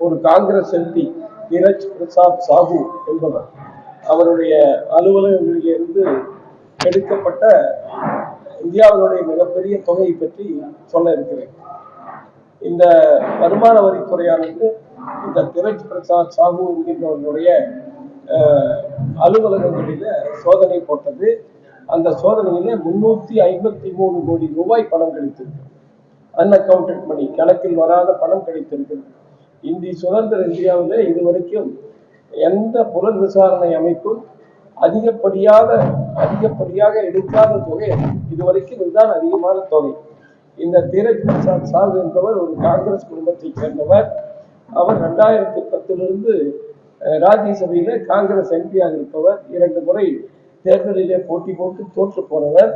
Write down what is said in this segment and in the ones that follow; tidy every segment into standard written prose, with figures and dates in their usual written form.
ஒரு காங்கிரஸ் எம்பி தீரஜ் பிரசாத் சாஹூ என்பவர் அவருடைய அலுவலகங்களிலிருந்து எடுக்கப்பட்ட இந்தியாவினுடைய மிகப்பெரிய தொகையை பற்றி சொல்ல இருக்கிறேன். இந்த வருமான வரித்துறையானது இந்த தீரஜ் பிரசாத் சாஹூ என்கின்றவர்களுடைய அலுவலகங்களில சோதனை போட்டது. அந்த சோதனையில 353 கோடி ரூபாய் பணம் கிடைத்திருக்கு. அன்அக்கவுண்டட் மணி, கணக்கில் வராத பணம் கிடைத்திருக்கிறது. சுதந்திர இந்தியாவில் இதுவரைக்கும் எந்த புலன் விசாரணை அமைப்பும் அதிகப்படியாக எடுக்காத தொகை இதுவரைக்கும் இதுதான் அதிகமான தொகை. இந்த தீரஜ் பிரசாத் சாஹூ என்பவர் ஒரு காங்கிரஸ் குடும்பத்தை சேர்ந்தவர். அவர் 2010 ராஜ்யசபையில காங்கிரஸ் எம்பியாக இருப்பவர். 2 முறை தேர்தலிலே போட்டி போட்டு தோற்று போனவர்.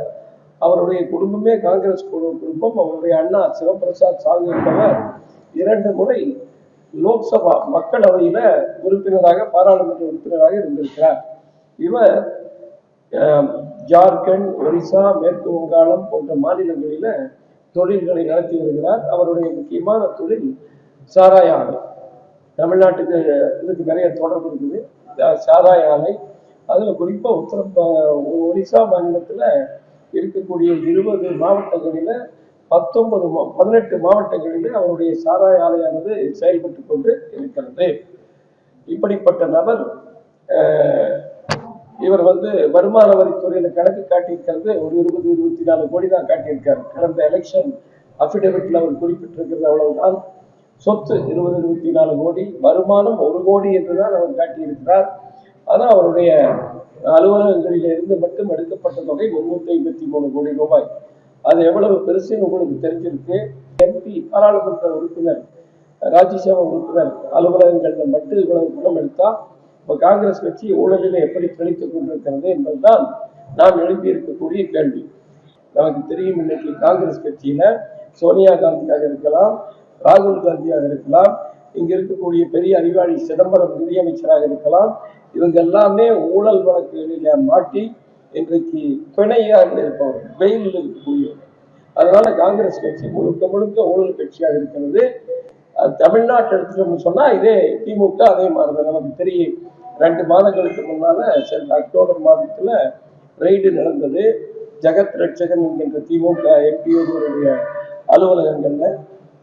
அவருடைய குடும்பமே காங்கிரஸ் குடும்பம். அவருடைய அண்ணா சிவபிரசாத் சாஹூ என்பவர் 2 முறை லோக்சபா மக்களவையில உறுப்பினராக, பாராளுமன்ற உறுப்பினராக இருந்திருக்கிறார். இவர் ஜார்க்கண்ட், ஒரிசா, மேற்கு வங்காளம் போன்ற மாநிலங்களில தொழில்களை நடத்தி வருகிறார். அவருடைய முக்கியமான தொழில் சாராய ஆலை. தமிழ்நாட்டுக்கு இதுக்கு நிறைய தொடர்பு இருக்குது. சாராய ஆலை, அதுல குறிப்பா ஒரிசா மாநிலத்துல இருக்கக்கூடிய 20 மாவட்டங்களில 18 மாவட்டங்களில் அவருடைய சாராய ஆலையானது செயல்பட்டு கொண்டு இருக்கிறது. இப்படிப்பட்ட நபர் இவர் வருமான வரித்துறையில கணக்கு காட்டியிருக்கிறது ஒரு 20-24 கோடி தான் காட்டியிருக்காரு. கடந்த எலெக்ஷன் அபிடவிட்ல அவர் குறிப்பிட்டிருக்கிறது அவ்வளவுதான். சொத்து 20-24 கோடி, வருமானம் 1 கோடி என்றுதான் அவர் காட்டியிருக்கிறார். ஆனால் அவருடைய அலுவலகங்களில் இருந்து மட்டும் எடுக்கப்பட்ட தொகை 353 கோடி ரூபாய். அது எவ்வளவு பெருசுன்னு உங்களுக்கு தெரிஞ்சிருக்கு. எம்பி, பாராளுமன்ற உறுப்பினர், ராஜ்யசபா உறுப்பினர் அலுவலகங்கள்ல மட்டும் இவ்வளவு பணம் எடுத்தா இப்ப காங்கிரஸ் கட்சி ஊழலில் எப்படி கழித்துக் கொண்டிருக்கிறது என்பதுதான் நாம் எழுப்பியிருக்கக்கூடிய கேள்வி. நமக்கு தெரியும், இன்னைக்கு காங்கிரஸ் கட்சியில சோனியா காந்தியாக இருக்கலாம், ராகுல் காந்தியாக இருக்கலாம், இங்க இருக்கக்கூடிய பெரிய அறிவாளி சிதம்பரம் நிதியமைச்சராக இருக்கலாம். இவங்க எல்லாமே ஊழல் வழக்குகளில மாட்டி இன்றைக்கு பிணையாக இருப்பவர், வெயிலில் இருக்கக்கூடியவர். அதனால காங்கிரஸ் கட்சி முழுக்க ஊழல் கட்சியாக இருக்கிறது. தமிழ்நாட்டை எடுத்துட்டோம்னு சொன்னா இதே திமுக அதே மாதிரிதான். நமக்கு தெரியும், 2 மாதங்களுக்கு முன்னால சென்ற அக்டோபர் மாதத்துல ரெய்டு நடந்தது. ஜெகத் ரட்சகன் என்கின்ற திமுக எம்பி ஒருவருடைய அலுவலகங்கள்ல,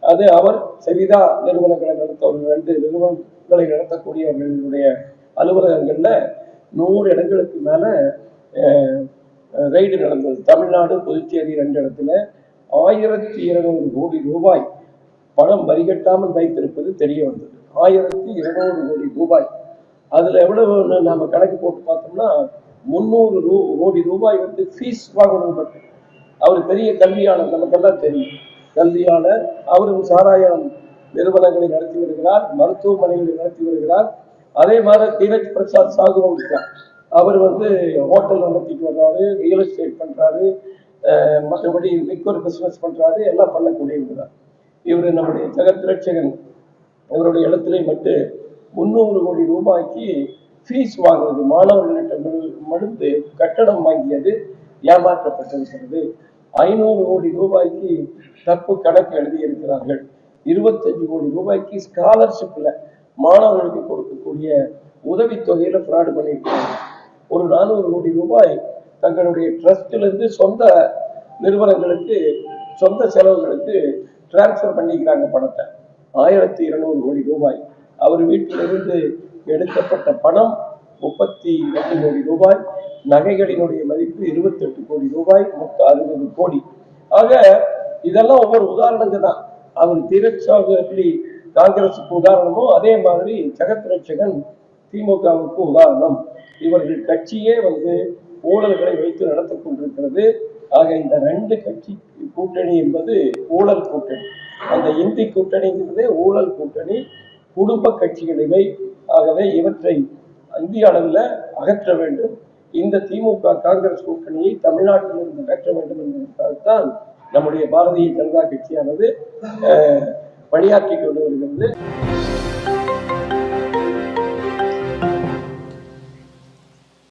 அது அவர் செவிதா நிறுவனங்களை நடத்த 2 நிறுவனங்களை நடத்தக்கூடியவர்களுடைய அலுவலகங்கள்ல 100 இடங்களுக்கு மேல ரெய்டு நடந்தது. தமிழ்நாடு, புதுச்சேரி 2 இடத்துல 1200 கோடி ரூபாய் பணம் வரிகட்டாமல் வைத்திருப்பது தெரிய வந்தது. 1200 கோடி ரூபாய். அதுல எவ்வளவு நாம கணக்கு போட்டு பார்த்தோம்னா 300 கோடி ரூபாய் ஃபீஸ் வாங்கணும். மட்டும் அவர் பெரிய கல்வியாளர், நமக்கெல்லாம் தெரியும், கல்வியாளர். அவரும் சாராயம் நிறுவனங்களை நடத்தி வருகிறார், மருத்துவமனைகளை நடத்தி வருகிறார். அதே மாதிரி தீரஜ் பிரசாத் சாஹூ இருக்கார். அவர் ஹோட்டல் நடத்திட்டு வர்றாரு, ரியல் எஸ்டேட் பண்றாரு, மற்றபடி லிக்வர் பிசினஸ் பண்றாரு, எல்லாம் பண்ணக்கூடியவங்க. இவர் நம்முடைய ஜெகத் ரட்சகன் இவருடைய இடத்துல மட்டும் 300 கோடி ரூபாய்க்கு ஃபீஸ் வாங்குறது, மாணவர்களிடம் மடுத்து கட்டணம் வாங்கியது ஏமாற்றப்பட்டிருக்கிறது. 500 கோடி ரூபாய்க்கு தப்பு கணக்கு எழுதியிருக்கிறார்கள். 25 கோடி ரூபாய்க்கு ஸ்காலர்ஷிப்ல மாணவர்களுக்கு கொடுக்கக்கூடிய உதவித்தொகையில ஃப்ராடு பண்ணியிருக்கிறாங்க. ஒரு 400 கோடி ரூபாய் தங்களுடைய ட்ரஸ்ட்ல இருந்து சொந்த நிறுவனங்களுக்கு, சொந்த செலவுகளுக்கு டிரான்ஸ்பர் பண்ணிக்கிறாங்க பணத்தை. 1200 கோடி ரூபாய். அவர் வீட்டிலிருந்து எடுக்கப்பட்ட பணம் 32 கோடி ரூபாய். நகைகளினுடைய மதிப்பு 28 கோடி ரூபாய், மொத்தம் 60 கோடி. ஆக இதெல்லாம் ஒவ்வொரு உதாரணங்கள் தான். அவர் தீரஜ் சாஹூ எப்படி காங்கிரஸுக்கு உதாரணமோ அதே மாதிரி ஜெகத் ரட்சகன் திமுகவுக்கு உதாரணம். இவர்கள் கட்சியே ஊழல்களை வைத்து நடத்தி கொண்டிருக்கிறது. ஆக இந்த 2 கட்சி கூட்டணி என்பது ஊழல் கூட்டணி. அந்த இந்தி கூட்டணிங்கிறதே ஊழல் கூட்டணி, குடும்ப கட்சிகளிலே. ஆகவே இவற்றை இந்திய அளவில் அகற்ற வேண்டும். இந்த திமுக காங்கிரஸ் கூட்டணியை தமிழ்நாட்டிலிருந்து அகற்ற வேண்டும் என்பதற்காகத்தான் நம்முடைய பாரதிய ஜனதா கட்சியானது பணியாற்றி கொண்டு வருகிறது.